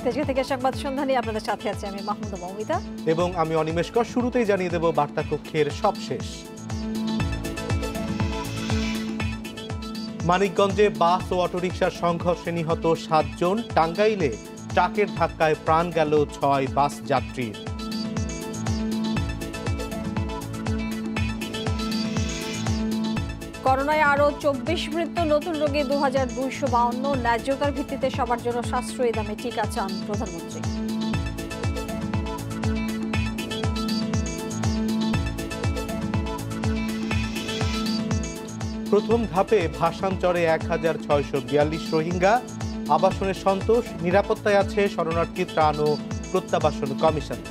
ফেজে থেকে সংবাদ সন্ধ্যা নিয়ে আপনাদের সাথে আছি আমি মাহমুদা মৌমিতা এবং আমি অনিমেষ কর। শুরুতেই জানিয়ে দেব বার্তা কক্ষের সবশেষ। মানিকগঞ্জে বাস ও অটোরিকশার সংঘর্ষে নিহত 7 জন। টাঙ্গাইলে ট্রাকের ধাক্কায় প্রাণ গেল 6 বাস যাত্রীর। করোনায় আরো 24 মৃত্যু, নতুন রোগে 2252। ন্যায্যতার ভিত্তিতে সবার জন্য সাশ্রয়ী দামে টিকা চান প্রধানমন্ত্রী। প্রথম ধাপে ভাসানচরে 1642 রোহিঙ্গা। আবাসনের সন্তোষ, নিরাপত্তায় আছে শরণার্থী ত্রাণ ও প্রত্যাবাসন কমিশন।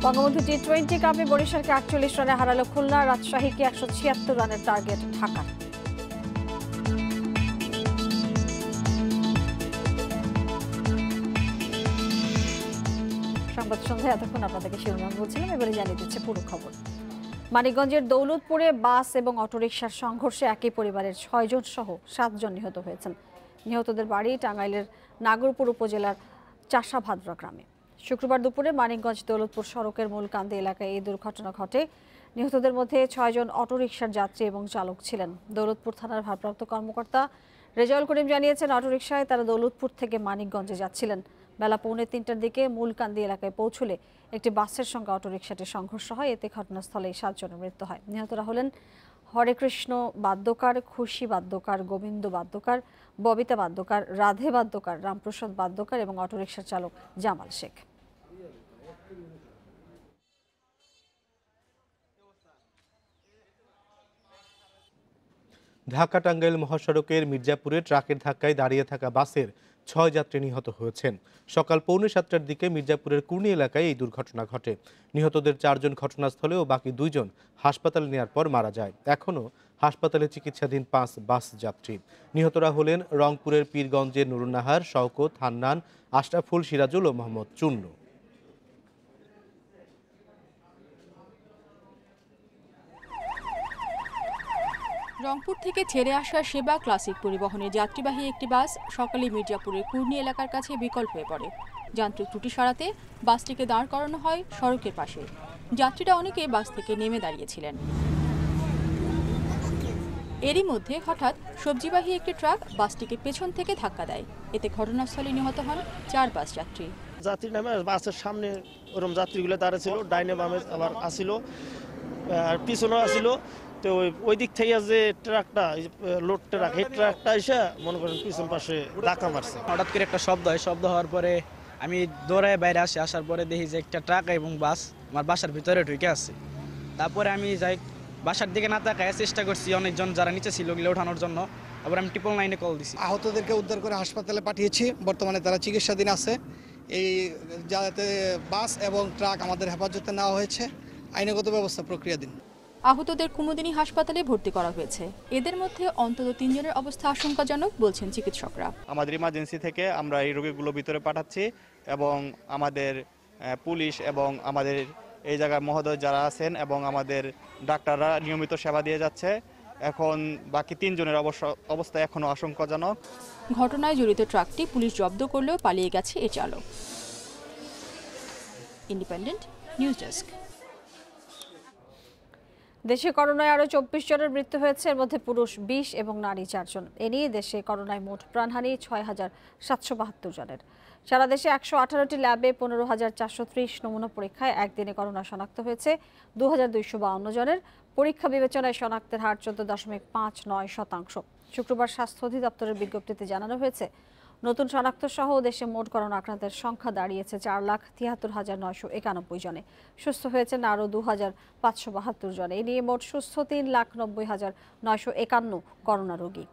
বঙ্গবন্ধু টি-20 কাপে বরিশালকে 48 রানে হারালো খুলনা। রাজশাহীকে 176 রানের টার্গেট ঢাকা। সংবাদ সন্ধ্যায় এতক্ষণ আপনাদেরকে শিরোনাম বলছিলাম, এবারে জানিয়ে দিচ্ছে পুরো খবর। মানিকগঞ্জের দৌলতপুরে বাস এবং অটোরিকশার সংঘর্ষে একই পরিবারের 6 জন সহ 7 জন নিহত হয়েছেন। নিহতদের বাড়ি টাঙ্গাইলের নাগরপুর উপজেলার চাষাভাদ্রা গ্রামে। শুক্রবার দুপুরে মানিকগঞ্জ দৌলতপুর সড়কের মূলকান্দি এলাকায় এই দুর্ঘটনা ঘটে। নিহতদের মধ্যে 6 জন অটোরিকশার যাত্রী এবং চালক ছিলেন। দৌলতপুর থানার ভারপ্রাপ্ত কর্মকর্তা রেজাউল করিম জানিয়েছেন, অটোরিকশায় তারা দৌলতপুর থেকে মানিকগঞ্জে যাচ্ছিলেন। বেলা 2:45টার দিকে মূলকান্দি এলাকায় পৌঁছলে একটি বাসের সঙ্গে অটোরিকশাটির সংঘর্ষ হয়। এতে ঘটনাস্থলেই 7 জনের মৃত্যু হয়। নিহতরা হলেন হরেকৃষ্ণ বাদ্যকার, খুশি বাদ্যকার, গোবিন্দ বাদ্যকার, ববিতা বাদ্যকার, রাধে বাদ্যকার, রামপ্রসাদ বাদ্যকার এবং অটোরিকশার চালক জামাল শেখ। ঢাকা টাঙ্গাইল মহাসড়কের মির্জাপুরে ট্রাকের ধাক্কায় দাঁড়িয়ে থাকা বাসের 6 যাত্রী নিহত হয়েছেন। সকাল 6:45টার দিকে মির্জাপুরের কুর্নি এলাকায় এই দুর্ঘটনা ঘটে। নিহতদের 4 জন ঘটনাস্থলে ও বাকি 2 জন হাসপাতালে নেওয়ার পর মারা যায়। এখনও হাসপাতালে চিকিৎসাধীন 5 বাস যাত্রী। নিহতরা হলেন রংপুরের পীরগঞ্জের নুরুন্নাহার, শওকত, হান্নান, আশরাফুল, সিরাজুল ও মোহাম্মদ চুন্নু। রংপুর থেকে ছেড়ে আসা সেবা ক্লাসিক পরিবহনের যাত্রীবাহী একটি বাস সকালে মির্জাপুরের কুর্নি এলাকার কাছে বিকল হয়ে পড়ে। যান্ত্রিক ত্রুটি সরাতে বাসটিকে দাঁড় করানো হয় সড়কের পাশে। যাত্রীরা অনেকে বাস থেকে নেমে দাঁড়িয়েছিলেন। এরই মধ্যে হঠাৎ সবজিবাহী একটি ট্রাক বাসটিকে পেছন থেকে ধাক্কা দেয়। এতে ঘটনাস্থলে নিহত হন 4 বাস যাত্রী। যাত্রী নামে বাসের সামনে ওরকম যাত্রীগুলো দাঁড়িয়ে ছিল, ডাইনে বামে আবার আসিল আর পিছনেও আসিল। তো ওই দিক থেকে যে ট্রাকটা লোড ট্রাক, এই ট্রাকটা এসে মনে করেন পিছন পাশে ধাক্কা মারছে। হঠাৎ করে একটা শব্দ হয়, শব্দ হওয়ার পরে আমি দৌড়ায় বাইরে আসার পরে দেখি যে একটা ট্রাক এবং বাস আমার বাসার ভিতরে ঢুকে আছে। তারপরে আমি যাই বাসার দিকে না তাকায় চেষ্টা করছি অনেকজন যারা নিচে ছিল ওগুলো ওঠানোর জন্য। তারপরে আমি 999-এ কল দিছি। আহতদেরকে উদ্ধার করে হাসপাতালে পাঠিয়েছি, বর্তমানে তারা চিকিৎসাধীন আছে। এই যাতে বাস এবং ট্রাক আমাদের হেফাজতে নেওয়া হয়েছে, আইনগত ব্যবস্থা প্রক্রিয়াধীন। আহতদের কুমুদিনী হাসপাতালে ভর্তি করা হয়েছে। এদের মধ্যে অন্তত 3 জনের অবস্থা আশঙ্কাজনক বলছেন চিকিৎসকরা। আমাদের ইমার্জেন্সি থেকে আমরা এই রোগীগুলো ভিতরে পাঠাচ্ছি এবং আমাদের পুলিশ এবং আমাদের এই জায়গায় মহোদয় যারা আছেন এবং আমাদের ডাক্তাররা নিয়মিত সেবা দিয়ে যাচ্ছে। এখন বাকি 3 জনের অবস্থা এখনো আশঙ্কাজনক। ঘটনায় জড়িত ট্রাকটি পুলিশ জব্দ করলেও পালিয়ে গেছে এর চালক। Independent news desk. দেশে করোনায় আরও 24 জনের মৃত্যু হয়েছে, এর মধ্যে পুরুষ 20 এবং নারী 4 জন। এ নিয়ে দেশে করোনায় মোট প্রাণহানি 6,772 জনের। সারা দেশে 118টি ল্যাবে 15,430 নমুনা পরীক্ষায় একদিনে করোনা শনাক্ত হয়েছে 2,252 জনের। পরীক্ষা বিবেচনায় শনাক্তের হার 14.59%। শুক্রবার স্বাস্থ্য অধিদপ্তরের বিজ্ঞপ্তিতে জানানো হয়েছে, নতুন শনাক্ত সহ দেশে মোট করোনা আক্রান্তের সংখ্যা দাঁড়িয়েছে 4,73,991 জনে। সুস্থ হয়েছেন আরও 2,572 জন। এ নিয়ে মোট সুস্থ 3,90,951 করোনা রোগী।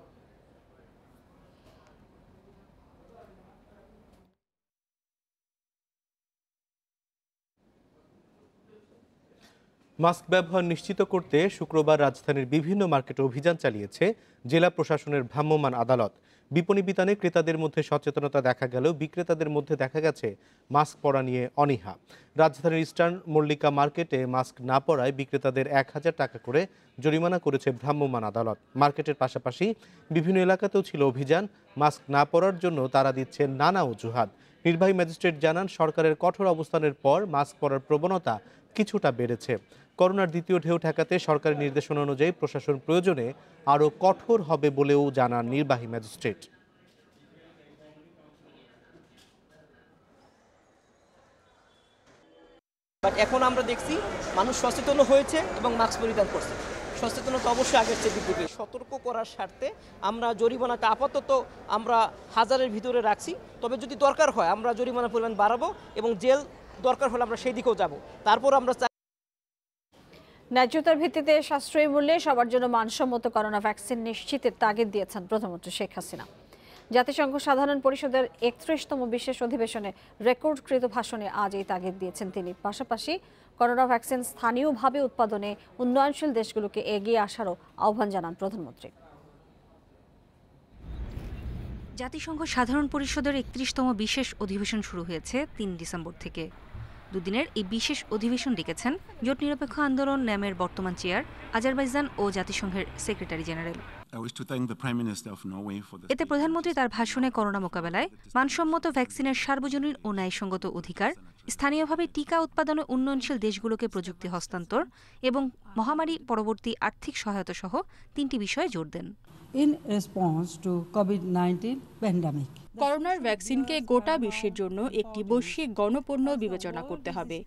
মাস্ক ব্যবহার নিশ্চিত করতে শুক্রবার রাজধানীর বিভিন্ন মার্কেটে অভিযান চালিয়েছে জেলা প্রশাসনের ভ্রাম্যমাণ আদালত। বিপণী বিতানে ক্রেতাদের মধ্যে সচেতনতা দেখা গেলেও বিক্রেতাদের মধ্যে দেখা গেছে মাস্ক পরা নিয়ে অনীহা। রাজধানীর ইস্টার্ন মল্লিকা মার্কেটে মাস্ক না পরায় বিক্রেতাদের ১,০০০ টাকা করে জরিমানা করেছে ভ্রাম্যমাণ আদালত। মার্কেটের পাশাপাশি বিভিন্ন এলাকাতেও ছিল অভিযান। মাস্ক না পরার জন্য তারা দিচ্ছে নানা অজুহাত। নির্বাহী ম্যাজিস্ট্রেট জানান, সরকারের কঠোর অবস্থানের পর মাস্ক পরার প্রবণতা কিছুটা বেড়েছে। করোনার দ্বিতীয় ঢেউ ঠেকাতে সরকারি নির্দেশনা অনুযায়ী প্রশাসন প্রয়োজনে আরও কঠোর হবে বলেও জানান নির্বাহী ম্যাজিস্ট্রেট। বাট এখন আমরা দেখছি মানুষ সচেতন হয়েছে এবং মাস্ক পরিধান করছে। সচেতনতা অবশ্যই আগের চেয়ে বৃদ্ধি পেয়েছে। সতর্ক করার স্বার্থে আমরা জরিমানাটা আপাতত আমরা 1000-এর ভিতরে রাখছি। তবে যদি দরকার হয় আমরা জরিমানার পরিমাণ বাড়াবো এবং জেল দরকার হলে আমরা সেই দিকেও যাব। তারপর আমরা ন্যায্যতার ভিত্তিতে সাশ্রয়ী মূল্যে সবার জন্য মানসম্মত করোনা ভ্যাকসিন নিশ্চিতের তাগিদ দিয়েছেন প্রধানমন্ত্রী শেখ হাসিনা। জাতিসংঘ সাধারণ পরিষদের 31তম বিশেষ অধিবেশনে রেকর্ডকৃত ভাষণে আজ এই তাগিদ দিয়েছেন তিনি। পাশাপাশি করোনা ভ্যাকসিন স্থানীয়ভাবে উৎপাদনে উন্নয়নশীল দেশগুলোকে এগিয়ে আসারও আহ্বান জানান প্রধানমন্ত্রী। জাতিসংঘ সাধারণ পরিষদের 31তম বিশেষ অধিবেশন শুরু হয়েছে ৩ ডিসেম্বর থেকে। দুদিনের এই বিশেষ অধিবেশন ডেকেছেন জোট নিরপেক্ষ আন্দোলন ন্যামের বর্তমান চেয়ার আজারবাইজান ও জাতিসংঘের সেক্রেটারি জেনারেল। এতে প্রধানমন্ত্রী তার ভাষণে করোনা মোকাবেলায় মানসম্মত ভ্যাকসিনের সার্বজনীন ও ন্যায়সঙ্গত অধিকার, স্থানীয়ভাবে টিকা উৎপাদনে উন্নয়নশীল দেশগুলোকে প্রযুক্তি হস্তান্তর এবং মহামারী পরবর্তী আর্থিক সহায়তা সহ 3টি বিষয়ে জোর দেন। In response to COVID-19 pandemic. করোনার ভ্যাকসিনকে গোটা বিশ্বের জন্য একটি বৈশ্বিক গণপণ্য বিবেচনা করতে হবে।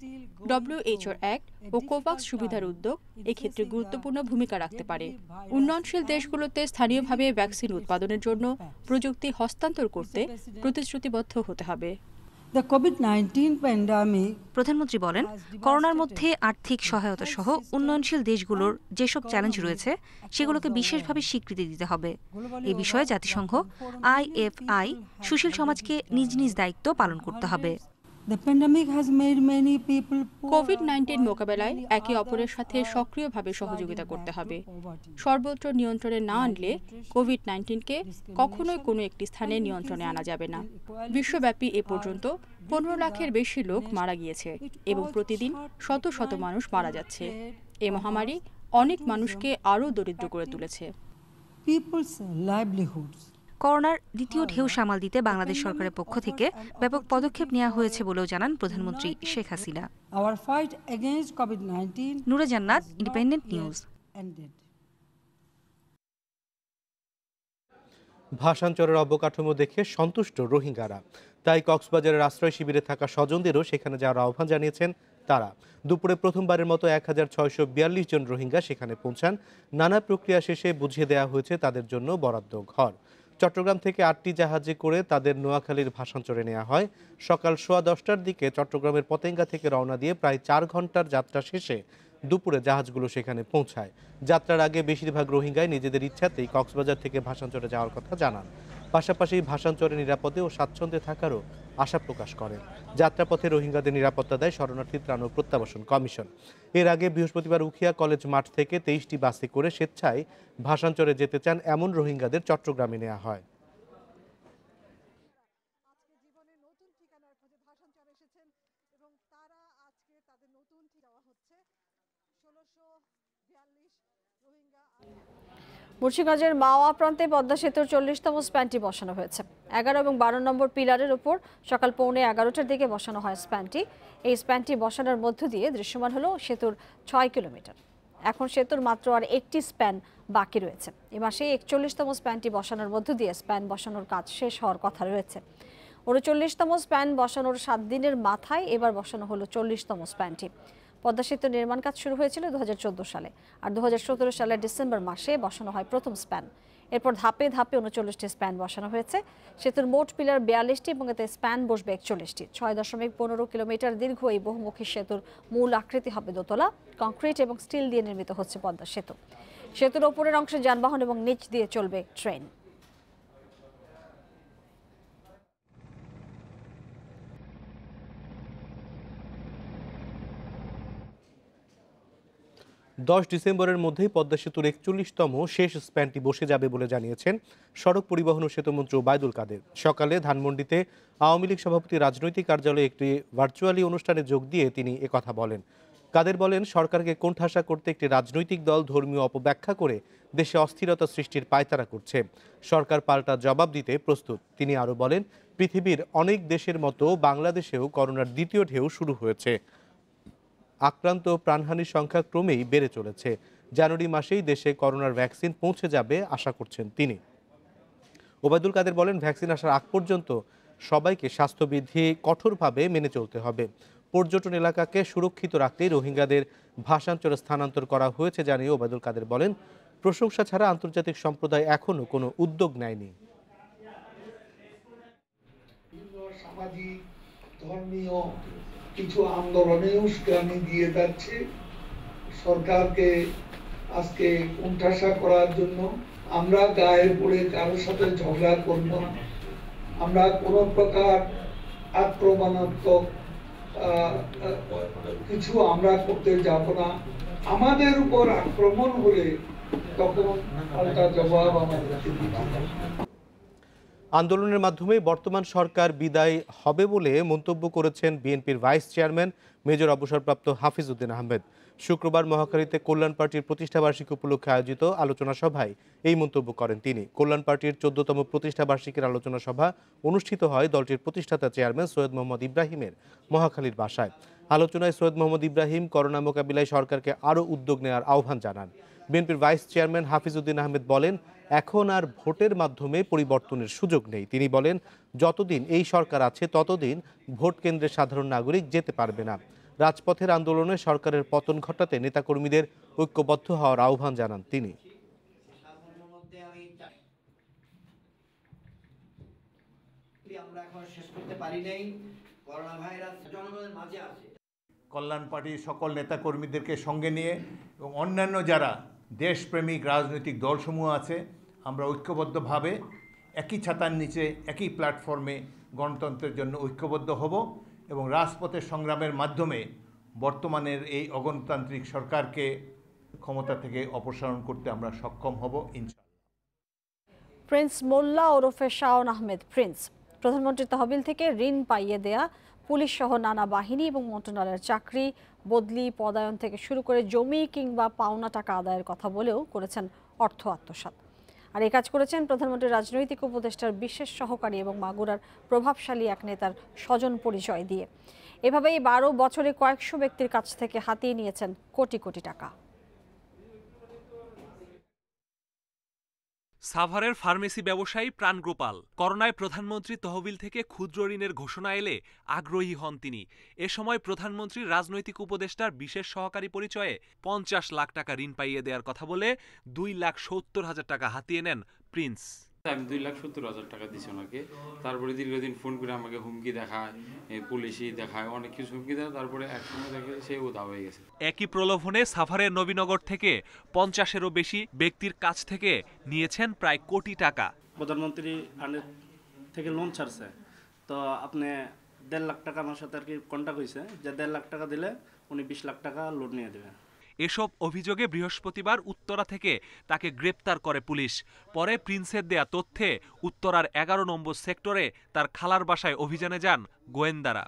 WHO অ্যাক্ট ও কোভাক্স সুবিধার উদ্যোগ এক্ষেত্রে গুরুত্বপূর্ণ ভূমিকা রাখতে পারে। উন্নয়নশীল দেশগুলোতে স্থানীয়ভাবে ভ্যাকসিন উৎপাদনের জন্য প্রযুক্তি হস্তান্তর করতে প্রতিশ্রুতিবদ্ধ হতে হবে। The COVID-19 pandemic. প্রধানমন্ত্রী বলেন, করোনার মধ্যে আর্থিক সহায়তা সহ উন্নয়নশীল দেশগুলোর যেসব চ্যালেঞ্জ রয়েছে সেগুলোকে বিশেষভাবে স্বীকৃতি দিতে হবে। এ বিষয়ে জাতিসংঘ IFI সুশীল সমাজকে নিজ নিজ দায়িত্ব পালন করতে হবে। The pandemic has made many people poor. COVID-19 মোকাবেলায় একে অপরের সাথে সক্রিয়ভাবে সহযোগিতা করতে হবে। সর্বত্র নিয়ন্ত্রণে না আনলে কোভিড-19কে কখনোই কোনো একটি স্থানে নিয়ন্ত্রণে আনা যাবে না। বিশ্বব্যাপী এ পর্যন্ত 15 লাখের বেশি লোক মারা গিয়েছে এবং প্রতিদিন শত শত মানুষ মারা যাচ্ছে। এই মহামারী অনেক মানুষকে আরও দরিদ্র করে তুলেছে। People's livelihoods. করোনার দ্বিতীয় ঢেউ সামাল দিতে বাংলাদেশ সরকারের পক্ষ থেকে ব্যাপক পদক্ষেপ নেওয়া হয়েছে বলেও জানান প্রধানমন্ত্রী Sheikh Hasina. Our fight against COVID-19 নূরে জান্নাত, ইন্ডিপেন্ডেন্ট নিউজ। ended. ভাষান্তরের অবকাঠামো দেখে সন্তুষ্ট রোহিঙ্গারা, তাই কক্সবাজারের আশ্রয় শিবিরে থাকা স্বজনদেরও সেখানে যাওয়ার আহ্বান জানিয়েছেন তারা। দুপুরে প্রথমবারের মতো 1642 জন রোহিঙ্গা সেখানে পৌঁছান। নানা প্রক্রিয়া শেষে বুঝিয়ে দেওয়া হয়েছে তাদের জন্য বরাদ্দ ঘর। চট্টগ্রাম থেকে 8টি জাহাজে করে তাদের নোয়াখালীর ভাষান্তরে নেওয়া হয়। সকাল 10:15টার দিকে চট্টগ্রামের পতেঙ্গা থেকে রওনা দিয়ে প্রায় 4 ঘন্টার যাত্রা শেষে দুপুরে জাহাজগুলো সেখানে পৌঁছায়। যাত্রার আগে বেশিরভাগ রোহিঙ্গাই নিজেদের ইচ্ছাতেই কক্সবাজার থেকে ভাষান্তরে যাওয়ার কথা জানান। পাশাপাশি ভাষান্তরে নিরাপদে ও স্বাচ্ছন্দ্যে থাকারও আশা প্রকাশ করেন। যাত্রাপথে রোহিঙ্গাদের নিরাপত্তা দেয় শরণার্থী ত্রাণ ও প্রত্যাবাসন কমিশন। এর আগে বৃহস্পতিবার উখিয়া কলেজ মাঠ থেকে 23টি বাসে করে স্বেচ্ছায় ভাষান্তরে যেতে চান এমন রোহিঙ্গাদের চট্টগ্রামে নেওয়া হয়। মুন্সিগঞ্জের মাওয়া প্রান্তে পদ্মা সেতুর 40তম স্প্যানটি বসানো হয়েছে। 11 এবং 12 নম্বর পিলারের উপর সকাল 11:15টার দিকে বসানো হয় স্প্যানটি। এই স্প্যানটি বসানোর মধ্য দিয়ে দৃশ্যমান হলো সেতুর 6 কিলোমিটার। এখন সেতুর মাত্র আর একটি স্প্যান বাকি রয়েছে। এ মাসে 41তম স্প্যানটি বসানোর মধ্য দিয়ে স্প্যান বসানোর কাজ শেষ হওয়ার কথা রয়েছে। 39তম স্প্যান বসানোর 7 দিনের মাথায় এবার বসানো হলো 40তম স্প্যানটি। পদ্মা সেতুর নির্মাণ কাজ শুরু হয়েছিল 2014 সালে, আর 2017 সালের ডিসেম্বর মাসে বসানো হয় প্রথম স্প্যান। এরপর ধাপে ধাপে 39টি স্প্যান বসানো হয়েছে। সেতুর মোট পিলার 42টি এবং এতে স্প্যান বসবে 41টি। 6.15 কিলোমিটার দীর্ঘ এই বহুমুখী সেতুর মূল আকৃতি হবে দোতলা। কংক্রিট এবং স্টিল দিয়ে নির্মিত হচ্ছে পদ্মা সেতু। সেতুর ওপরের অংশে যানবাহন এবং নিচ দিয়ে চলবে ট্রেন। 10 ডিসেম্বরের মধ্যেই পদ্মা সেতুর 41তম শেষ স্প্যানটি বসে যাবে বলে জানিয়েছেন সড়ক পরিবহন ও সেতুমন্ত্রী ওবায়দুল কাদের। সকালে ধানমন্ডিতে আওয়ামী লীগ সভাপতি রাজনৈতিক কার্যালয়ে একটি ভার্চুয়ালি অনুষ্ঠানে যোগ দিয়ে তিনি একথা বলেন। কাদের বলেন, সরকারকে কোণঠাসা করতে একটি রাজনৈতিক দল ধর্মীয় অপব্যাখ্যা করে দেশে অস্থিরতা সৃষ্টির পায়তারা করছে। সরকার পাল্টা জবাব দিতে প্রস্তুত। তিনি আরও বলেন, পৃথিবীর অনেক দেশের মতো বাংলাদেশেও করোনার দ্বিতীয় ঢেউ শুরু হয়েছে। আক্রান্ত প্রাণহানির সংখ্যা ক্রমেই বেড়ে চলেছে। জানুয়ারি মাসেই দেশে করোনার ভ্যাকসিন পৌঁছে যাবে আশা করছেন তিনি। ওবায়দুল কাদের বলেন, ভ্যাকসিন আসার আগ পর্যন্ত সবাইকে স্বাস্থ্যবিধি কঠোরভাবে মেনে চলতে হবে। পর্যটন এলাকাকে সুরক্ষিত রাখতেই রোহিঙ্গাদের ভাষাঞ্চলে স্থানান্তর করা হয়েছে জানিয়ে ওবায়দুল কাদের বলেন, প্রশংসা ছাড়া আন্তর্জাতিক সম্প্রদায় এখনো কোনো উদ্যোগ নেয়নি। সামাজিক ধর্মীয় কিছু আন্দোলনে উস্কানি দিয়ে যাচ্ছে সরকারকে আজকে কোণঠাসা করার জন্য। আমরা গায়ে পড়ে কারোর সাথে ঝগড়া করব না, আমরা কোনো প্রকার আক্রমণাত্মক কিছু আমরা করতে যাব না। আমাদের উপর আক্রমণ হলে তখন পাল্টা জবাব আমাদেরকে দিতে হবে। আন্দোলনের মাধ্যমে বর্তমান সরকার বিদায় হবে বলে মন্তব্য করেছেন বিএনপির ভাইস চেয়ারম্যান মেজর অবসরপ্রাপ্ত হাফিজ উদ্দিন আহমেদ। শুক্রবার মহাখালীতে কল্যাণ পার্টির প্রতিষ্ঠাবার্ষিকী উপলক্ষে আয়োজিত আলোচনা সভায় এই মন্তব্য করেন তিনি। কল্যাণ পার্টির 14তম প্রতিষ্ঠাবার্ষিকীর আলোচনা সভা অনুষ্ঠিত হয় দলটির প্রতিষ্ঠাতা চেয়ারম্যান সৈয়দ মোহাম্মদ ইব্রাহিমের মহাখালীর বাসায়। আলোচনায় সৈয়দ মোহাম্মদ ইব্রাহিম করোনা মোকাবিলায় সরকারকে আরও উদ্যোগ নেওয়ার আহ্বান জানান। বিএনপির ভাইস চেয়ারম্যান হাফিজ উদ্দিন আহমেদ বলেন, এখন আর ভোটের মাধ্যমে পরিবর্তনের সুযোগ নেই। তিনি বলেন, যতদিন এই সরকার আছে ততদিন ভোট কেন্দ্রে সাধারণ নাগরিক যেতে পারবে না। রাজপথের আন্দোলনে সরকারের পতন ঘটাতে নেতাকর্মীদের ঐক্যবদ্ধ হওয়ার আহ্বান জানান তিনি। কল্যাণ পার্টির সকল নেতাকর্মীদেরকে সঙ্গে নিয়ে এবং অন্যান্য যারা দেশপ্রেমিক রাজনৈতিক দলসমূহ আছে, আমরা ঐক্যবদ্ধভাবে একই ছাতার নিচে একই প্ল্যাটফর্মে গণতন্ত্রের জন্য ঐক্যবদ্ধ হব এবং রাজপথের সংগ্রামের মাধ্যমে বর্তমানের এই অগণতান্ত্রিক সরকারকে ক্ষমতা থেকে অপসারণ করতে আমরা সক্ষম হব ইনশাআল্লাহ। প্রিন্স মোল্লা ওরফে শাওন আহমেদ প্রিন্স প্রধানমন্ত্রীর তহবিল থেকে ঋণ পাইয়ে দেয়া, পুলিশ সহ নানা বাহিনী এবং মন্ত্রণালয়ের চাকরি বদলি, পদায়ন থেকে শুরু করে জমি কিংবা পাওনা টাকা আদায়ের কথা বলেও করেছেন অর্থ আত্মসাৎ। আর এই কাজ করেছেন প্রধানমন্ত্রীর রাজনৈতিক উপদেষ্টার বিশেষ সহকারী এবং মাগুরার প্রভাবশালী এক নেতার স্বজন পরিচয় দিয়ে। এভাবেই 12 বছরে কয়েকশো ব্যক্তির কাছ থেকে হাতিয়ে নিয়েছেন কোটি কোটি টাকা। সাভারের ফার্মেসি ব্যবসায়ী প্রাণগোপাল করোনায় প্রধানমন্ত্রী তহবিল থেকে ক্ষুদ্র ঋণের ঘোষণা এলে আগ্রহী হন তিনি। এ সময় প্রধানমন্ত্রীর রাজনৈতিক উপদেষ্টার বিশেষ সহকারী পরিচয়ে 50 লাখ টাকা ঋণ পাইয়ে দেওয়ার কথা বলে 2,70,000 টাকা হাতিয়ে নেন প্রিন্স। আমি 2,70,000 টাকা দিছি ওনাকে। তারপরে দীর্ঘদিন ফোন করে আমাকে হুমকি দেখায়, পুলিশই দেখায়, অনেক কিছু হুমকি দেয়। তারপরে একসময় দেখে সে উধাও হয়ে গেছে। একই প্রলোভনে সাভারের নবীনগর থেকে 50-এরও বেশি ব্যক্তির কাছ থেকে নিয়েছেন প্রায় কোটি টাকা। প্রধানমন্ত্রী ফান্ডের থেকে লোন ছাড়ছে, তো আপনি 1.5 লাখ টাকা আমার সাথে আর কি কন্ট্যাক্ট হয়েছে যে 1.5 লাখ টাকা দিলে উনি 20 লাখ টাকা লোন নিয়ে দেবেন। এসব অভিযোগে বৃহস্পতিবার উত্তরা থেকে তাকে গ্রেপ্তার করে পুলিশ। পরে প্রিন্সের দেয়া তথ্যে উত্তরার 11 নম্বর সেক্টরে তার খালার বাসায় অভিযানে যান গোয়েন্দারা।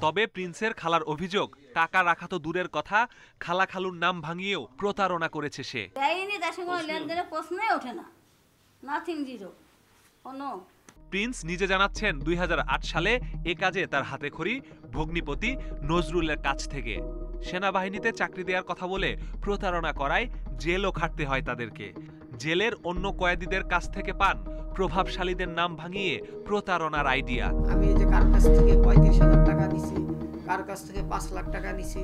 তবে প্রিন্সের খালার অভিযোগ, টাকা রাখা তো দূরের কথা, খালা খালুর নাম ভাঙিয়েও প্রতারণা করেছে সে। প্রিন্স নিজে জানাচ্ছেন 2008 সালে এ কাজে তার হাতেখড়ি ভগ্নিপতি নজরুলের কাছ থেকে। সেনাবাহিনীতে চাকরি দেওয়ার কথা বলে প্রতারণা করায় জেলও খাটতে হয় তাদেরকে। জেলের অন্য কয়েদিদের কাছ থেকে পান প্রভাবশালীদের নাম ভাঙিয়ে প্রতারণার আইডিয়া। আমি এই যে কার কাছ থেকে 35,000 টাকা নিছি, কার কাছ থেকে 5 লাখ টাকা নিছি,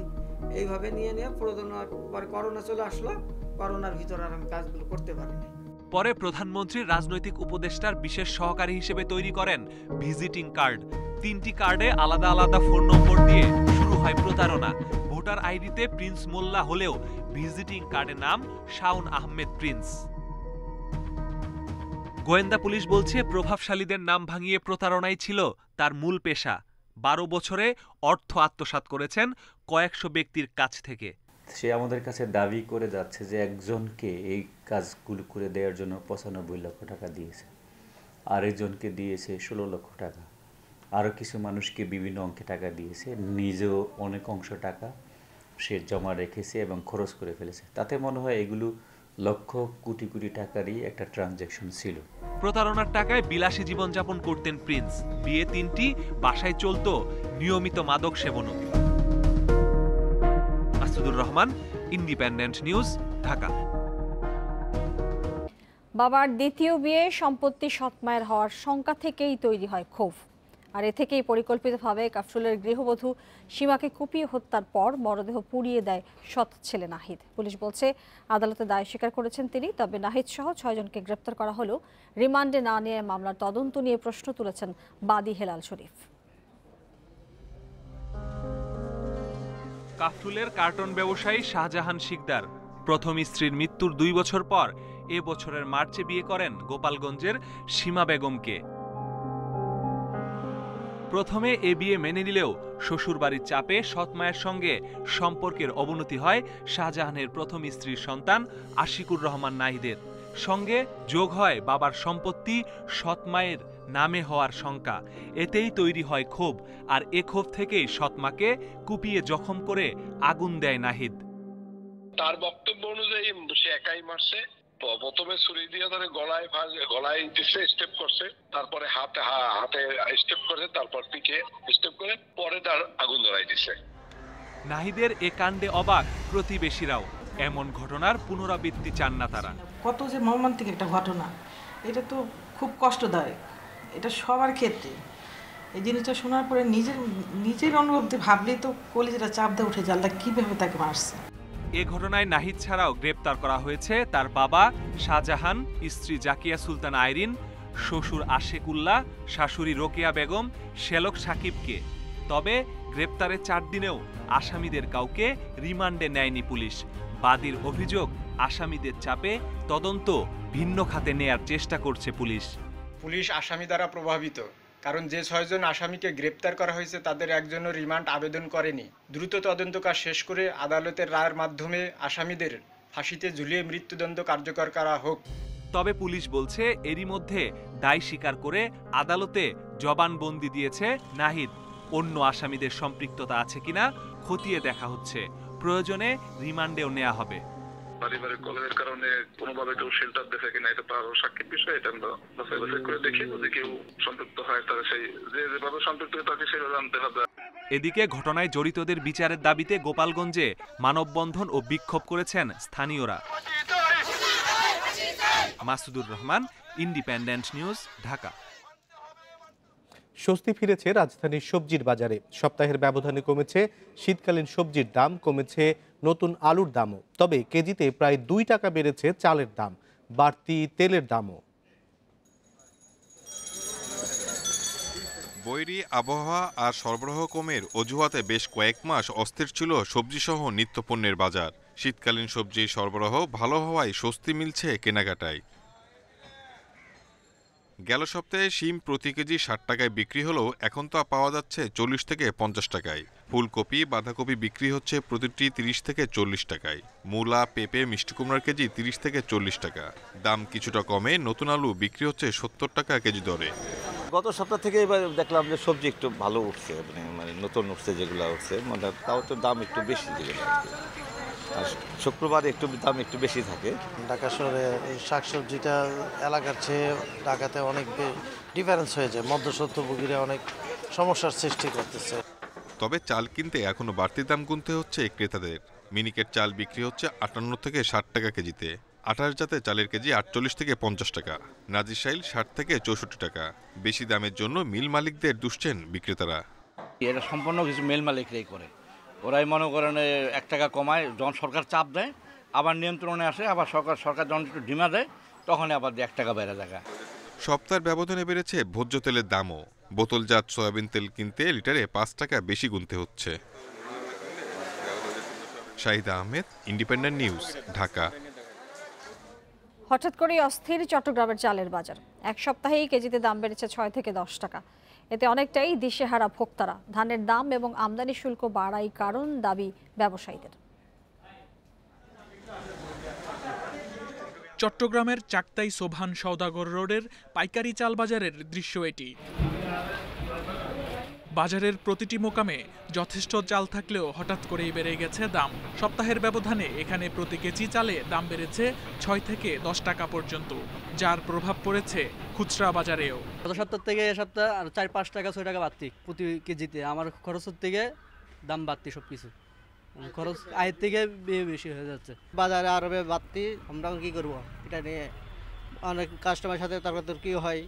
এইভাবে নিয়ে প্রতারণার পরে করোনা চলে আসলো। করোনার ভিতর আর আমি কাজগুলো করতে পারিনি। পরে প্রধানমন্ত্রীর রাজনৈতিক উপদেষ্টার বিশেষ সহকারী হিসেবে তৈরি করেন ভিজিটিং কার্ড। 3টি কার্ডে আলাদা আলাদা ফোন নম্বর দিয়ে শুরু হয় প্রতারণা। ভোটার আইডিতে প্রিন্স মোল্লা হলেও ভিজিটিং কার্ডের নাম শাওন আহমেদ প্রিন্স। গোয়েন্দা পুলিশ বলছে প্রভাবশালীদের নাম ভাঙিয়ে প্রতারণাই ছিল তার মূল পেশা। 12 বছরে অর্থ আত্মসাৎ করেছেন কয়েকশো ব্যক্তির কাছ থেকে। সে আমাদের কাছে দাবি করে যাচ্ছে যে একজনকে এই কাজগুলো করে দেওয়ার জন্য 95 লক্ষ টাকা দিয়েছে, আরেকজনকে দিয়েছে 16 লক্ষ টাকা, আরও কিছু মানুষকে বিভিন্ন অঙ্কে টাকা দিয়েছে, নিজেও অনেক অংশ টাকা সে জমা রেখেছে এবং খরচ করে ফেলেছে। তাতে মনে হয় এগুলো লক্ষ কোটি কোটি টাকারই একটা ট্রানজ্যাকশন ছিল। প্রতারণার টাকায় বিলাসী জীবনযাপন করতেন প্রিন্স। বিয়ে 3টি, বাসায় চলত নিয়মিত মাদক সেবনও। Masudur Rahman, independent news, Dhaka. বাবার দ্বিতীয় বিয়ে সম্পত্তি সৎমায়ের হওয়ার শঙ্কা থেকেই তৈরি হয় ক্ষোভ। আর এ থেকেই পরিকল্পিতভাবে কাফরুলের গৃহবধূ সীমাকে কুপিয়ে হত্যার পর মরদেহ পুড়িয়ে দেয় সৎ ছেলে নাহিদ। পুলিশ বলছে আদালতে দায় স্বীকার করেছেন তিনি। তবে নাহিদ সহ 6 জনকে গ্রেপ্তার করা হলেও রিমান্ডে না নিয়ে মামলার তদন্ত নিয়ে প্রশ্ন তুলেছেন বাদী হেলাল শরীফ। কাফরুলের কার্টন ব্যবসায়ী শাহজাহান শিকদার প্রথম স্ত্রীর মৃত্যুর 2 বছর পর এ বছরের মার্চে বিয়ে করেন গোপালগঞ্জের সীমা বেগমকে। প্রথমে এ বিয়ে মেনে নিলেও শ্বশুরবাড়ির চাপে সৎমায়ের সঙ্গে সম্পর্কের অবনতি হয় শাহজাহানের প্রথম স্ত্রীর সন্তান আশিকুর রহমান নাহিদের। সঙ্গে যোগ হয় বাবার সম্পত্তি সৎমায়ের নামে হওয়ার শঙ্কা। এতেই তৈরি হয় ক্ষোভ। আর এ ক্ষোভ থেকেই সৎমাকে কুপিয়ে জখম করে আগুন দেয় নাহিদ। তার বক্তব্য অনুযায়ী সে একাই মারছে। প্রথমে ছুরি দিয়ে ধরে গলায় দিচ্ছে, স্টেপ করছে, তারপরে হাতে স্টেপ করে, তারপর পিঠে স্টেপ করে, পরে তার আগুন ধরাই দিচ্ছে। নাহিদের এ কাণ্ডে অবাক প্রতিবেশীরাও। এমন ঘটনার পুনরাবৃত্তি চান না তারা। কত যে মর্মান্তিক একটা ঘটনা, এটা তো খুব কষ্টদায়ক, এটা সবার ক্ষেত্রে। এই জিনিসটা শোনার পরে নিজের অনুভূতি ভাবলেই তো কলিজাটা চাপ দিয়ে উঠে যায়, আল্লাহ কিভাবে তাকে মারছে। এ ঘটনায় নাহিদ ছাড়াও গ্রেপ্তার করা হয়েছে তার বাবা শাহজাহান, স্ত্রী জাকিয়া সুলতানা আইরিন, শ্বশুর আশেকুল্লাহ, শাশুড়ি রোকেয়া বেগম, শ্যালক সাকিবকে। তবে গ্রেপ্তারের 4 দিনেও আসামিদের কাউকে রিমান্ডে নেয়নি পুলিশ। বাদীর অভিযোগ, আসামিদের চাপে তদন্ত ভিন্ন খাতে নেয়ার চেষ্টা করছে পুলিশ। পুলিশ আসামি দ্বারা প্রভাবিত, কারণ যে 6 জন আসামিকে গ্রেপ্তার করা হয়েছে তাদের একজনও রিমান্ড আবেদন করেনি। দ্রুত তদন্ত কাজ শেষ করে আদালতের রায়ের মাধ্যমে আসামিদের ফাঁসিতে ঝুলিয়ে মৃত্যুদণ্ড কার্যকর করা হোক। তবে পুলিশ বলছে এরই মধ্যে দায় স্বীকার করে আদালতে জবানবন্দি দিয়েছে নাহিদ। অন্য আসামিদের সম্পৃক্ততা আছে কিনা খতিয়ে দেখা হচ্ছে। প্রয়োজনে রিমান্ডেও নেওয়া হবে। পারিবারিক কলহের কারণে কোনোভাবে কেউ শেল্টার দেখে কিনা এটা তার সাক্ষীর বিষয়, এটা আমরা বাছাই করে দেখি। যদি কেউ সম্পৃক্ত হয় তাহলে যেভাবে সম্পৃক্ত তাকে সেভাবে আনতে হবে। এদিকে ঘটনায় জড়িতদের বিচারের দাবিতে গোপালগঞ্জে মানববন্ধন ও বিক্ষোভ করেছেন স্থানীয়রা। Masudur Rahman, independent news, Dhaka. স্বস্তি ফিরেছে রাজধানীর সবজির বাজারে। সপ্তাহের ব্যবধানে কমেছে শীতকালীন সবজির দাম, কমেছে নতুন আলুর দামও। তবে কেজিতে প্রায় 2 টাকা বেড়েছে চালের দাম, বাড়তি তেলের দামও। বৈরী আবহাওয়া আর সরবরাহ কমের অজুহাতে বেশ কয়েক মাস অস্থির ছিল সবজিসহ নিত্যপণ্যের বাজার। শীতকালীন সবজির সরবরাহ ভালো হওয়ায় স্বস্তি মিলছে কেনাকাটায়। গেল সপ্তাহে শিম প্রতি কেজি 60 টাকায় বিক্রি হলেও এখন তা পাওয়া যাচ্ছে 40 থেকে 50 টাকায়। ফুলকপি, বাঁধাকপি বিক্রি হচ্ছে প্রতিটি 30 থেকে 40 টাকায়। মূলা, পেঁপে, মিষ্টি কুমড়ার কেজি 30 থেকে 40 টাকা। দাম কিছুটা কমে নতুন আলু বিক্রি হচ্ছে 70 টাকা কেজি দরে। গত সপ্তাহ থেকে এবার দেখলাম যে সবজি একটু ভালো উঠছে, মানে নতুন উঠছে যেগুলো উঠছে, মানে তাও তো দাম একটু বেশি যেগুলো। আর শুক্রবারে একটু দাম একটু বেশি থাকে। ঢাকা শহরে এই শাকসবজিটা এলাকার চেয়ে ঢাকাতে অনেক ডিফারেন্স হয়ে যায়। মধ্যস্বত্বভোগীরা অনেক সমস্যার সৃষ্টি করতেছে। তবে চাল কিনতে এখনো বাড়তি দাম গুনতে হচ্ছে ক্রেতাদের। মিনিকেট চাল বিক্রি হচ্ছে 58 থেকে 60 টাকা কেজিতে। 28 জাতের চালের কেজি 48 থেকে 50 টাকা। নাজিরশাইল 60 থেকে 64 টাকা। বেশি দামের জন্য মিল মালিকদের দুষছেন বিক্রেতারা। এটা সম্পূর্ণ কিছু মিল মালিকরাই করে। ওরাই মনে করেন 1 টাকা কমায়, যখন সরকার চাপ দেয় আবার নিয়ন্ত্রণে আসে, আবার সরকার যখন একটু ডিমা দেয় তখন আবার 1 টাকা বেড়ে যায়। সপ্তাহের ব্যবধানে বেড়েছে ভোজ্য তেলের দামও। বোতলজাত সয়াবিন তেল কিনতে লিটারে 5 টাকা বেশি গুনতে হচ্ছে। Shahida Ahmed, independent news, Dhaka. হঠাৎ করে অস্থির চট্টগ্রামের চালের বাজার। এক সপ্তাহেই কেজিতে দাম বেড়েছে 6 থেকে 10 টাকা। এতে অনেকটাই দিশেহারা ভোক্তারা। ধানের দাম এবং আমদানি শুল্ক বাড়াই কারণ দাবি ব্যবসায়ীদের। চট্টগ্রামের চাকতাই সোভান সওদাগর রোডের পাইকারি চাল বাজারের দৃশ্য এটি। বাজারের প্রতিটি মোকামে যথেষ্ট চাল থাকলেও হঠাৎ করেই বেড়ে গেছে দাম। সপ্তাহের ব্যবধানে এখানে প্রতি কেজি চালে দাম বেড়েছে 6 থেকে 10 টাকা পর্যন্ত, যার প্রভাব পড়েছে খুচরা বাজারেও। গত সপ্তাহ থেকে এ সপ্তাহ আর 4-5 টাকা 6 টাকা বাড়তি প্রতি কেজিতে। আমার খরচের থেকে দাম বাড়তি, সবকিছু খরচ আয়ের থেকে বেশি হয়ে যাচ্ছে। বাজারে আরো বাড়তি, আমরা কি করব এটা নিয়ে অনেক কাস্টমারের সাথে তর্কাতর্কি হয়।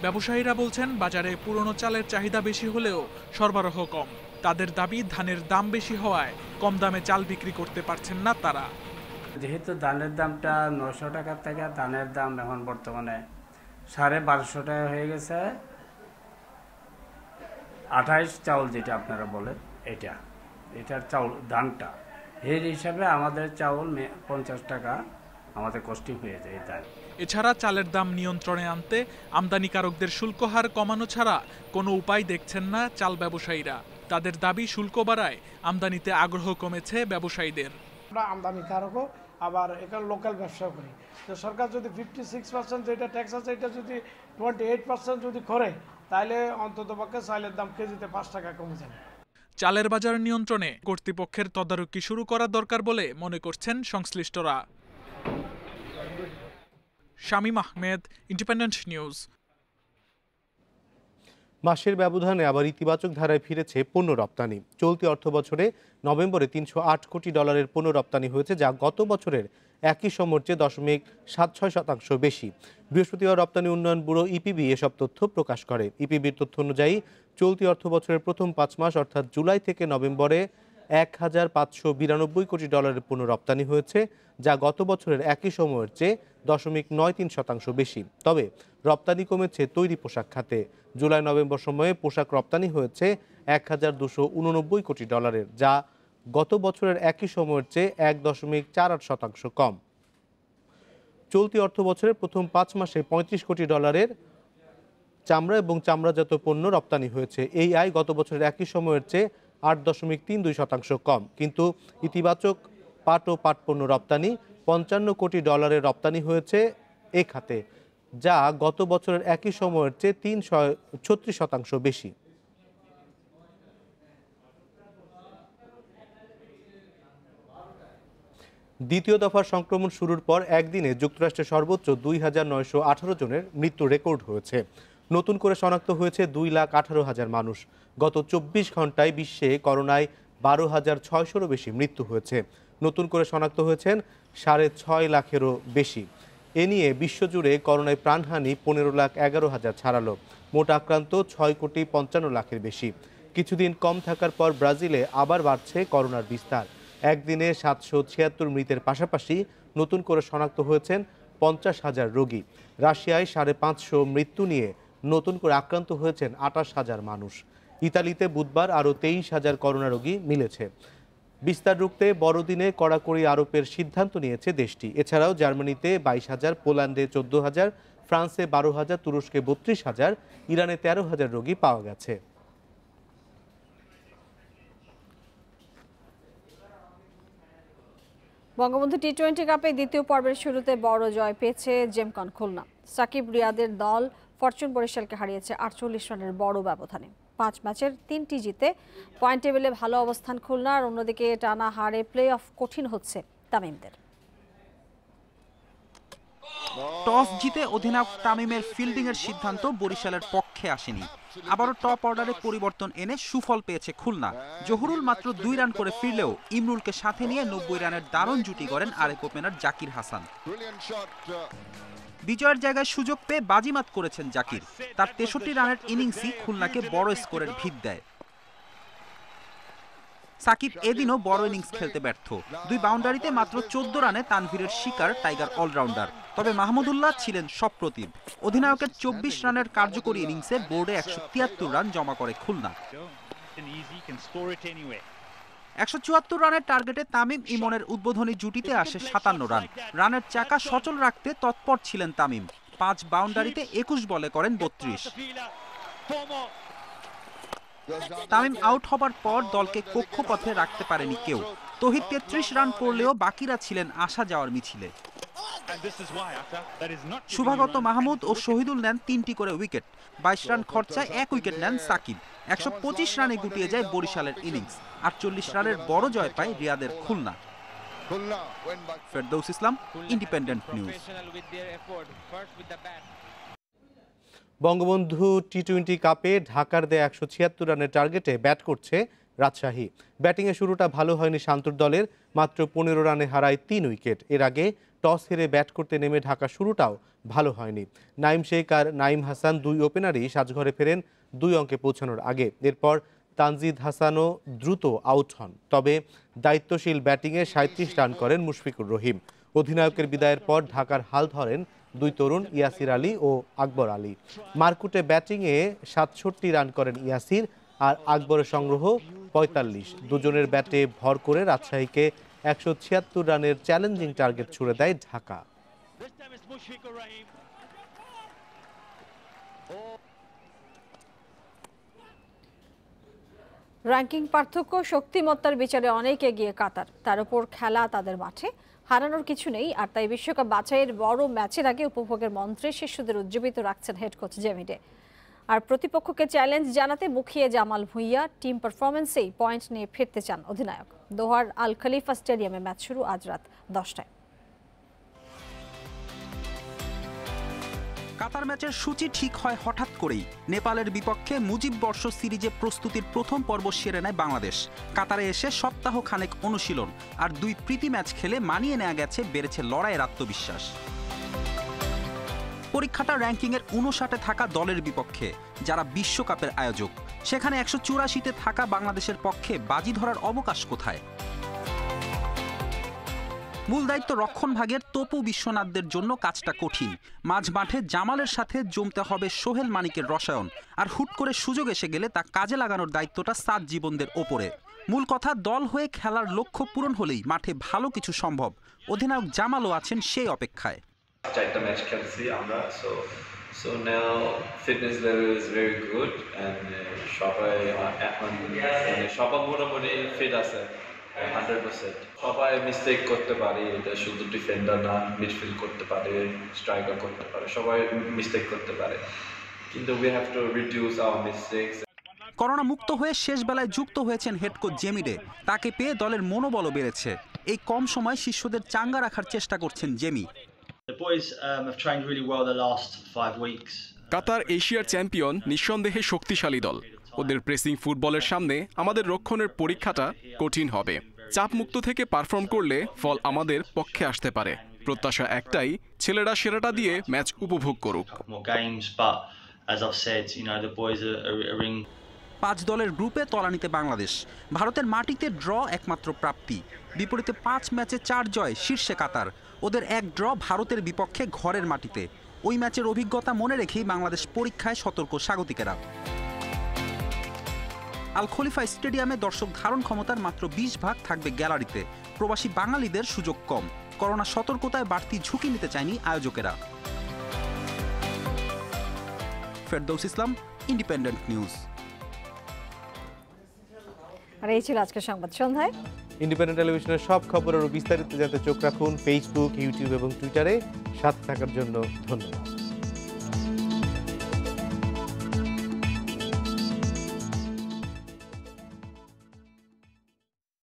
ব্যবসায়ীরা বলছেন বাজারে পুরনো চালের চাহিদা বেশি হলেও সরবরাহ কম। তাদের দাবি ধানের দাম বেশি হওয়ায় কম দামে চাল বিক্রি করতে পারছেন না তারা। যেহেতু ধানের দামটা 900 টাকার থেকে ধানের দাম এখন বর্তমানে 1250 টাকা হয়ে গেছে। 28 চাউল যেটা আপনারা বলেন এটার চাউল দামটা এর হিসাবে আমাদের চাউল 50 টাকা আমাদের কস্টিং হয়ে যায়। তাই এছাড়া চালের দাম নিয়ন্ত্রণে আনতে আমদানিকারকদের শুল্ক হার কমানো ছাড়া কোনো উপায় দেখছেন না চাল ব্যবসায়ীরা। তাদের দাবি শুল্ক বাড়ায় আমদানিতে আগ্রহ কমেছে ব্যবসায়ীদের। আমরা আমদানিকারকও আবার এখানে লোকাল ব্যবসা করি, তো সরকার যদি 56% যেটা ট্যাক্স আছে এটা যদি 28% যদি করে তাহলে অন্ততপক্ষে চালের দাম কেজিতে 5 টাকা কমে যাবে। চালের বাজার নিয়ন্ত্রণে কর্তৃপক্ষের তদারকি শুরু করা দরকার বলে মনে করছেন সংশ্লিষ্টরা। Shamim Ahmed, independent news. মাসের ব্যবধানে আবার ইতিবাচক ধারায় ফিরেছে পণ্য রপ্তানি। চলতি অর্থবছরে নভেম্বরে 308 কোটি ডলারের পণ্য রপ্তানি হয়েছে, যা গত বছরের একই সময়ের চেয়ে 0.76% বেশি। বৃহস্পতিবার রপ্তানি উন্নয়ন ব্যুরো ইপিবি এসব তথ্য প্রকাশ করে। ইপিবির তথ্য অনুযায়ী চলতি অর্থবছরের প্রথম 5 মাস অর্থাৎ জুলাই থেকে নভেম্বরে 1592 কোটি ডলারের পণ্য রপ্তানি হয়েছে, যা গত বছরের একই সময়ের চেয়ে 0.93% বেশি। তবে রপ্তানি কমেছে তৈরি পোশাক খাতে। জুলাই নভেম্বর সময়ে পোশাক রপ্তানি হয়েছে 1289 কোটি ডলারের, যা গত বছরের একই সময়ের চেয়ে 1.48% কম। চলতি অর্থ বছরের প্রথম 5 মাসে 35 কোটি ডলারের চামড়া এবং চামড়াজাত পণ্য রপ্তানি হয়েছে। এই আয় গত বছরের একই সময়ের চেয়ে 8.32% কম। কিন্তু ইতিবাচক পাট ও পাট পণ্য রপ্তানি 55 কোটি ডলারের রপ্তানি হয়েছে এ খাতে, যা গত বছরের একই সময়ের চেয়ে 36% বেশি। দ্বিতীয় দফার সংক্রমণ শুরুর পর একদিনে যুক্তরাষ্ট্রে সর্বোচ্চ 2918 জনের মৃত্যু রেকর্ড হয়েছে। নতুন করে শনাক্ত হয়েছে 2,18,000 মানুষ। গত 24 ঘন্টায় বিশ্বে করোনায় 12,600-এরও বেশি মৃত্যু হয়েছে। নতুন করে শনাক্ত হয়েছেন 6.5 লাখেরও বেশি। এ নিয়ে বিশ্বজুড়ে করোনায় প্রাণহানি 15,11,000 ছাড়ালো। মোট আক্রান্ত 6,55,00,000-এর বেশি। কিছুদিন কম থাকার পর ব্রাজিলে আবার বাড়ছে করোনার বিস্তার। একদিনে 776 মৃতের পাশাপাশি নতুন করে শনাক্ত হয়েছেন 50,000 রোগী। রাশিয়ায় 550 মৃত্যু নিয়ে নতুন করে আক্রান্ত হয়েছেন 28,000 মানুষ। ইতালিতে বুধবার আরও 23,000 করোনা রোগী মিলেছে। বিস্তার রুখতে বড়দিনে কড়াকড়ি আরোপের সিদ্ধান্ত নিয়েছে দেশটি। এছাড়াও জার্মানিতে 22,000, পোল্যান্ডে 14,000, ফ্রান্সে 12,000, তুরস্কে 32,000, ইরানে 13,000 রোগী পাওয়া গেছে। বঙ্গবন্ধু টি-20 কাপে দ্বিতীয় পর্বের শুরুতে বড় জয় পেয়েছে জেমকন খুলনা। সাকিব রিয়াদের দল ফরচুন বরিশালকে হারিয়েছে 48 রানের বড় ব্যবধানে। 5 ম্যাচের 3টি জিতে পয়েন্ট টেবিলে ভালো অবস্থান খুলনার। অন্যদিকে টানা হারে প্লে অফ কঠিন হচ্ছে তামিমদের। টস জিতে অধিনায়ক তামিমের ফিল্ডিংয়ের সিদ্ধান্ত বরিশালের পক্ষে আসেনি। আবারও টপ অর্ডারে পরিবর্তন এনে সুফল পেয়েছে খুলনা। জহুরুল মাত্র 2 রান করে ফিরলেও ইমরুলকে সাথে নিয়ে 90 রানের দারুণ জুটি করেন আরেক ওপেনার জাকির হাসান। বিজয়ের জায়গায় সুযোগ পেয়ে বাজিমাত করেছেন জাকির। তার 63 রানের ইনিংসই খুলনাকে বড় স্কোরের ভিত দেয়। সাকিব এদিনও বড় ইনিংস খেলতে ব্যর্থ। 2 বাউন্ডারিতে মাত্র 14 রানে তানভীরের শিকার টাইগার অলরাউন্ডার। তবে মাহমুদুল্লাহ ছিলেন সপ্রতিভ। অধিনায়কের 24 রানের কার্যকরী ইনিংসে বোর্ডে 173 রান জমা করে খুলনা। 174 রানের টার্গেটে তামিম ইমনের উদ্বোধনী জুটিতে আসে 57 রান। রানের চাকা সচল রাখতে তৎপর ছিলেন তামিম। 5 বাউন্ডারিতে 21 বলে করেন 32। তামিম আউট হবার পর দলকে কক্ষপথে রাখতে পারেনি কেউ। তৌহিদ ৩৩ রান করলেও বাকিরা ছিলেন আসা যাওয়ার মিছিলে। শুভাগত মাহমুদ ও শহীদুল নেন ৩টি করে উইকেট। ২২ রান খরচায় ১ উইকেট নেন সাকিব। ১২৫ রানে গুটিয়ে যায় বরিশালের ইনিংস। ৪৮ রানের বড় জয় পায় রিয়াদের খুলনা। ফেরদৌস ইসলাম, ইন্ডিপেন্ডেন্ট নিউজ। বঙ্গবন্ধু টি-20 কাপে ঢাকার দেয়া ১৭৬ রানের টার্গেটে ব্যাট করছে রাজশাহী। ব্যাটিংয়ে শুরুটা ভালো হয়নি শান্তর দলের, মাত্র ১৫ রানে হারায় ৩ উইকেট। এর আগে টস হেরে ব্যাট করতে নেমে ঢাকা শুরুটাও ভালো হয়নি। নাইম শেখ আর নাইম হাসান দুই ওপেনারই সাজঘরে ফেরেন ২ অঙ্কে পৌঁছানোর আগে। এরপর তানজিদ হাসানও দ্রুত আউট হন। তবে দায়িত্বশীল ব্যাটিংয়ে ৩৭ রান করেন মুশফিকুর রহিম। অধিনায়কের বিদায়ের পর ঢাকার হাল ধরেন দুই তরুণ ইয়াসির আলী ও আকবর আলী। মারকুটে ব্যাটিংয়ে ৬৭ রান করেন ইয়াসির আর আকবরের সংগ্রহ ৪৫। দুজনের ব্যাটে ভর করে রাজশাহীকে ১৭৬ রানের চ্যালেঞ্জিং টার্গেট ছুড়ে দেয় ঢাকা। র্যাঙ্কিং পার্থক্য শক্তিমত্তার বিচারে অনেক এগিয়ে কাতার। তার উপর খেলা তাদের মাঠে, হারানোর কিছু নেই। আর তাই বিশ্বকাপ বাছাইয়ের বড় ম্যাচের আগে উপভোগের মন্ত্রে শিশুদের উজ্জীবিত রাখছেন হেড কোচ জেমিডে। আর প্রতিপক্ষকে চ্যালেঞ্জ জানাতে মুখিয়ে জামাল ভুঁইয়া টিম পারফরমেন্সেই পয়েন্ট নিয়ে ফিরতে চান অধিনায়ক। দোহার আল খলিফা স্টেডিয়ামে ম্যাচ শুরু আজ রাত 10টায়। কাতার ম্যাচের সূচি ঠিক হয় হঠাৎ করেই। নেপালের বিপক্ষে মুজিব বর্ষ সিরিজে প্রস্তুতির প্রথম পর্ব সেরে নেয় বাংলাদেশ। কাতারে এসে সপ্তাহ খানেক অনুশীলন আর 2 প্রীতি ম্যাচ খেলে মানিয়ে নেওয়া গেছে, বেড়েছে লড়াইয়ের আত্মবিশ্বাস। পরীক্ষাটা র্যাঙ্কিংয়ের 59-এ থাকা দলের বিপক্ষে, যারা বিশ্বকাপের আয়োজক। সেখানে 184-তে থাকা বাংলাদেশের পক্ষে বাজি ধরার অবকাশ কোথায়? মূল দায়িত্ব রক্ষণভাগের তপু বিশ্বনাথদের জন্য কাজটা কঠিন। মাঝ মাঠে জামালের সাথে জমতে হবে সোহেল মানিকের রসায়ন। আর হুট করে সুযোগ এসে গেলে তা কাজে লাগানোর দায়িত্বটা সাত জীবনদের ওপরে। মূল কথা, দল হয়ে খেলার লক্ষ্য পূরণ হলেই মাঠে ভালো কিছু সম্ভব। অধিনায়ক জামালও আছেন সেই অপেক্ষায়। 4টা ম্যাচ খেলছি আমরা, so now fitness level is very good and সবাই এখন সবাই মোটামুটি ফিট আছে 100%। সবাই মিস্টেক করতে পারে, এটা শুধু ডিফেন্ডার না, মিডফিল্ড করতে পারে, স্ট্রাইকার করতে পারে, সবাই মিস্টেক করতে পারে, কিন্তু we have to reduce our mistakes. Corona মুক্ত হয়ে শেষ বেলায় যুক্ত হয়েছেন হেড কোচ জেমিডে। তাকে পেয়ে দলের মনোবলও বেড়েছে। এই কম সময় শিষ্যদের চাঙ্গা রাখার চেষ্টা করছেন জেমি। কাতার এশিয়ার চ্যাম্পিয়ন, নিঃসন্দেহে শক্তিশালী দল। ওদের প্রেসিং ফুটবলের সামনে আমাদের রক্ষণের পরীক্ষাটা কঠিন হবে। চাপমুক্ত থেকে পারফর্ম করলে ফল আমাদের পক্ষে আসতে পারে। প্রত্যাশা একটাই, ছেলেরা সেরাটা দিয়ে ম্যাচ উপভোগ করুক। 5 দলের গ্রুপে তলানিতে বাংলাদেশ। ভারতের মাটিতে ড্র একমাত্র প্রাপ্তি। বিপরীতে 5 ম্যাচে 4 জয় শীর্ষে কাতার। ওদের 1 ড্র ভারতের বিপক্ষে ঘরের মাটিতে। ওই ম্যাচের অভিজ্ঞতা মনে রেখেই বাংলাদেশ পরীক্ষায় সতর্ক স্বাগতিকেরা। আল খলিফা স্টেডিয়ামে দর্শক ধারণ ক্ষমতার মাত্র 20% থাকবে গ্যালারিতে। প্রবাসী বাঙালিদের সুযোগ কম। করোনা সতর্কতায় বাড়তি ঝুঁকি নিতে চায়নি আয়োজকেরা। ফেরদৌস ইসলাম, ইন্ডিপেন্ডেন্ট নিউজ। আর এই ছিল আজকের সংবাদ সন্ধ্যায়। ইন্ডিপেন্ডেন্ট টেলিভিশনের সব খবরের বিস্তারিত জানতে চোখ রাখুন ফেসবুক, ইউটিউব এবং টুইটারে। সাথে থাকার জন্য ধন্যবাদ।